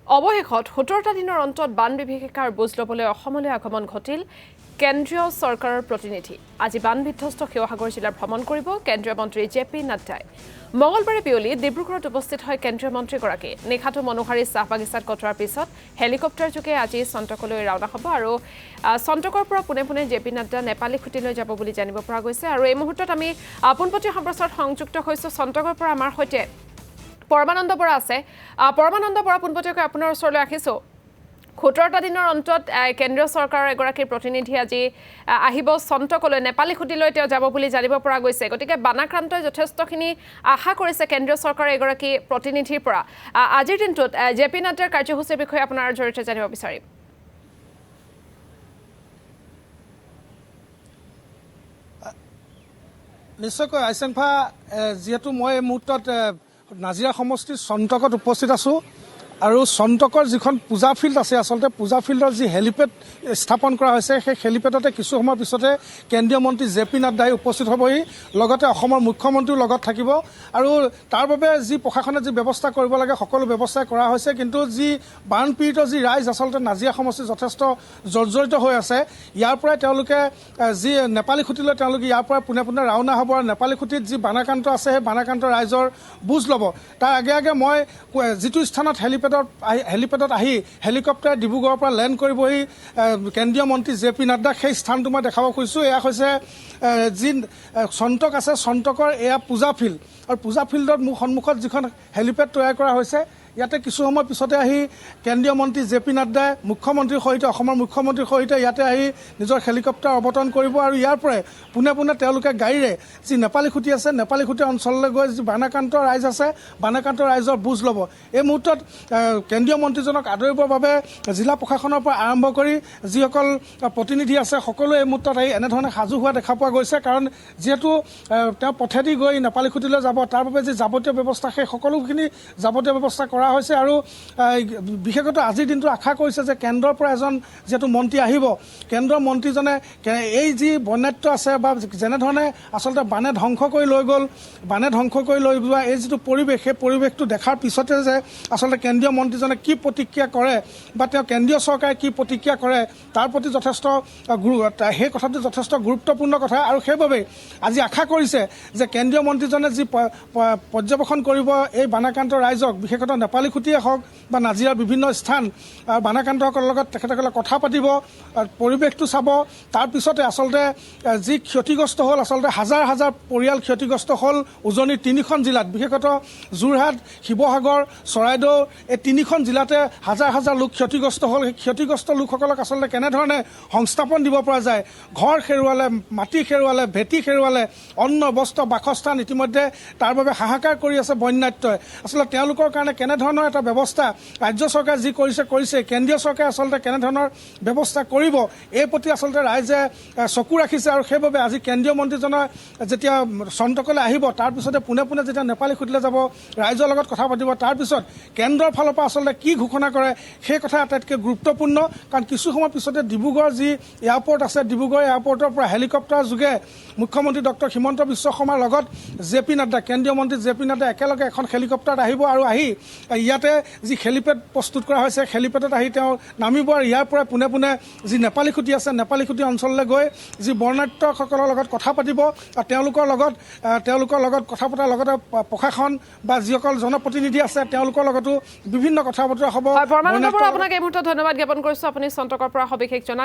অৱশেষত 17টা দিনৰ অন্তত বান বিভীষিকাৰ বুজ ল'বলৈ অসমলৈ আগমন ঘটিল কেন্দ্ৰীয় চৰকাৰৰ প্ৰতিনিধি। আজি বান বিধ্বস্ত শিৱসাগৰ জিলাৰ ভ্ৰমণ কৰিব কেন্দ্ৰীয় মন্ত্ৰী জে.পি. নাড্ডাই। মঙলবাৰে বিয়লি ডিব্ৰুগড়ত উপস্থিত হয় কেন্দ্ৰীয় মন্ত্ৰীগৰাকী। নিশাটো মনোহাৰী চাহ বাগিচাত কটোৱাৰ পিছত হেলিকপ্টাৰযোগে আজি চন্তকলৈ ৰাওনা হ'ব আৰু চন্তকৰ পৰা পোনে পোনে জে.পি. নাড্ডা নেপালী খুঁটিলৈ যাব বুলি জানিব পৰা গৈছে। আৰু এই মুহূৰ্তত আমি পোনপটীয়া সম্প্ৰচাৰত সংযুক্ত হৈছোঁ চন্তকৰ পৰা আমাৰ সৈতে পৰমানন্দ বৰা আছে। পৰমানন্দ বৰা, পোনপটীয়াকৈ আপোনাৰ ওচৰলৈ আহিছোঁ। 17টা দিনৰ অন্তত কেন্দ্ৰীয় চৰকাৰৰ এগৰাকী প্ৰতিনিধি আজি আহিব চন্তকলৈ, নেপালী খুঁটিলৈ তেওঁ যাব বুলি জানিব পৰা গৈছে। গতিকে বানাক্ৰান্তই যথেষ্টখিনি আশা কৰিছে কেন্দ্ৰীয় চৰকাৰৰ এগৰাকী প্ৰতিনিধিৰ পৰা। আজিৰ দিনটোত জে.পি. নাড্ডাৰ কাৰ্যসূচীৰ বিষয়ে আপোনাৰ জৰিয়তে জানিব বিচাৰিম। নিশ্চয়কৈ আইচেংফা, যিহেতু মই এই মুহূৰ্তত নাজিৰা সমষ্টিৰ চন্তকত উপস্থিত আছোঁ আৰু চন্তকৰ যিখন পূজা ফিল্ড আছে, আচলতে পূজা ফিল্ডৰ যি হেলিপেড স্থাপন কৰা হৈছে, সেই হেলিপেডতে কিছু সময়ৰ পিছতে কেন্দ্ৰীয় মন্ত্ৰী জে.পি. নাড্ডাই উপস্থিত হ'বহি, লগতে অসমৰ মুখ্যমন্ত্ৰীও লগত থাকিব। আৰু তাৰ বাবে যি প্ৰশাসনে যি ব্যৱস্থা কৰিব লাগে সকলো ব্যৱস্থাই কৰা হৈছে। কিন্তু যি বানপীড়িত যি ৰাইজ আচলতে নাজিৰা সমষ্টি যথেষ্ট জৰ্জৰিত হৈ আছে, ইয়াৰ পৰাই তেওঁলোকে যি নেপালী খুঁটিলৈ তেওঁলোকে ইয়াৰ পৰা পোনে পোনে ৰাওনা হ'ব আৰু নেপালী খুঁটিত যি বানাক্ৰান্ত আছে সেই বানাক্ৰান্ত ৰাইজৰ বুজ ল'ব। তাৰ আগে আগে মই যিটো স্থানত হেলিপেডত আহি হেলিকপ্টাৰ ডিব্ৰুগড়ৰ পৰা লেণ্ড কৰিবহি কেন্দ্ৰীয় মন্ত্ৰী জে.পি. নাড্ডাক, সেই স্থানটো মই দেখাব খুজিছোঁ। এয়া হৈছে যি চন্তক আছে, চন্তকৰ এয়া পূজা ফিল্ড। আৰু পূজা ফিল্ডত মোৰ সন্মুখত যিখন হেলিপেড তৈয়াৰ কৰা হৈছে, ইয়াতে কিছু সময় পিছতে আহি কেন্দ্ৰীয় মন্ত্ৰী জে.পি. নাড্ডাই মুখ্যমন্ত্ৰীৰ সৈতে, অসমৰ মুখ্যমন্ত্ৰীৰ সৈতে ইয়াতে আহি নিজৰ হেলিকপ্টাৰ অৱতৰণ কৰিব আৰু ইয়াৰ পৰাই পোনে পোনে তেওঁলোকে গাড়ীৰে যি নেপালী খুঁটি আছে, নেপালী খুঁটি অঞ্চললৈ গৈ যি বানাক্ৰান্ত ৰাইজ আছে, বানাক্ৰান্ত ৰাইজৰ বুজ ল'ব। এই মুহূৰ্তত কেন্দ্ৰীয় মন্ত্ৰীজনক আদৰিবৰ বাবে জিলা প্ৰশাসনৰ পৰা আৰম্ভ কৰি যিসকল প্ৰতিনিধি আছে সকলোৱে এই মুহূৰ্তত আহি এনেধৰণে সাজু হোৱা দেখা পোৱা গৈছে। কাৰণ যিহেতু তেওঁ পথেদি গৈ নেপালী খুঁটিলৈ যাব, তাৰ বাবে যি যাৱতীয় ব্যৱস্থা সেই সকলোখিনি যাৱতীয় ব্যৱস্থা কৰা হৈছে। আৰু বিশেষকৈ আজিৰ দিনটো আশা কৰিছে যে কেন্দ্ৰৰ পৰা এজন যিহেতু মন্ত্ৰী আহিব, কেন্দ্ৰৰ মন্ত্ৰীজনে এই যি বন্যাত্য আছে বা যেনেধৰণে আচলতে বানে ধ্বংস কৰি লৈ গ'ল, বানে ধ্বংস কৰি লৈ যোৱা এই যিটো পৰিৱেশ, সেই পৰিৱেশটো দেখাৰ পিছতে যে আচলতে কেন্দ্ৰীয় মন্ত্ৰীজনে কি প্ৰতিক্ৰিয়া কৰে বা তেওঁ কেন্দ্ৰীয় চৰকাৰে কি প্ৰতিক্ৰিয়া কৰে তাৰ প্ৰতি যথেষ্ট সেই কথাটো যথেষ্ট গুৰুত্বপূৰ্ণ কথা। আৰু সেইবাবেই আজি আশা কৰিছে যে কেন্দ্ৰীয় মন্ত্ৰীজনে যি পৰ্যবেক্ষণ কৰিব এই বানাক্ৰান্ত ৰাইজক, বিশেষতঃ নেপালী খুঁটিয়ে হওক বা নাজিৰাৰ বিভিন্ন স্থান, বানাক্ৰান্তসকলৰ লগত তেখেতসকলে কথা পাতিব, পৰিৱেশটো চাব। তাৰপিছতে আচলতে যি ক্ষতিগ্ৰস্ত হ'ল, আচলতে হাজাৰ হাজাৰ পৰিয়াল ক্ষতিগ্ৰস্ত হ'ল উজনিৰ 3খন জিলাত, বিশেষতঃ যোৰহাট, শিৱসাগৰ, চৰাইদেউ, এই 3খন জিলাতে হাজাৰ হাজাৰ লোক ক্ষতিগ্ৰস্ত হ'ল। সেই ক্ষতিগ্ৰস্ত লোকসকলক আচলতে কেনেধৰণে সংস্থাপন দিব পৰা যায়, ঘৰ হেৰুৱালে, মাটি হেৰুৱালে, ভেটি হেৰুৱালে, অন্ন বস্ত্ৰ বাসস্থান, ইতিমধ্যে তাৰ বাবে হাহাকাৰ কৰি আছে বন্যাত্যই। আচলতে তেওঁলোকৰ কাৰণে কেনেধৰণৰ এটা ব্যৱস্থা ৰাজ্য চৰকাৰে যি কৰিছে, কেন্দ্ৰীয় চৰকাৰে আচলতে কেনেধৰণৰ ব্যৱস্থা কৰিব, এই প্ৰতি আচলতে ৰাইজে চকু ৰাখিছে। আৰু সেইবাবে আজি কেন্দ্ৰীয় মন্ত্ৰীজনৰ যেতিয়া চন্তকলৈ আহিব, তাৰপিছতে পোনে পোনে যেতিয়া নেপালী খুঁটিলৈ যাব, ৰাইজৰ লগত কথা পাতিব, তাৰপিছত কেন্দ্ৰৰ ফালৰ পৰা আচলতে কি ঘোষণা কৰে সেই কথা আটাইতকৈ গুৰুত্বপূৰ্ণ। কাৰণ কিছু সময়ৰ পিছতে ডিব্ৰুগড় যি এয়াৰপৰ্ট আছে, ডিব্ৰুগড় এয়াৰপৰ্টৰ পৰা হেলিকপ্টাৰ যোগে মুখ্যমন্ত্ৰী ডক্টৰ হিমন্ত বিশ্ব শৰ্মাৰ লগত জে.পি. নাড্ডা, কেন্দ্ৰীয় মন্ত্ৰী জে.পি. নাড্ডা একেলগে এখন হেলিকপ্টাৰত আহিব আৰু আহি ইয়াতে যি হেলিপেড প্ৰস্তুত কৰা হৈছে, হেলিপেডত আহি তেওঁ নামিব আৰু ইয়াৰ পৰা পোনে পোনে যি নেপালী খুঁটি আছে, নেপালী খুঁটি অঞ্চললৈ গৈ যি বৰ্ণাঢ্যসকলৰ লগত কথা পাতিব আৰু তেওঁলোকৰ লগত কথা পতাৰ লগতে প্ৰশাসন বা যিসকল জনপ্ৰতিনিধি আছে তেওঁলোকৰ লগতো বিভিন্ন কথা বতৰা হ'ব। আপোনাক এই মুহূৰ্তত ধন্যবাদ জ্ঞাপন কৰিছোঁ। আপুনি চন্তকৰ পৰা সবিশেষ জনালে।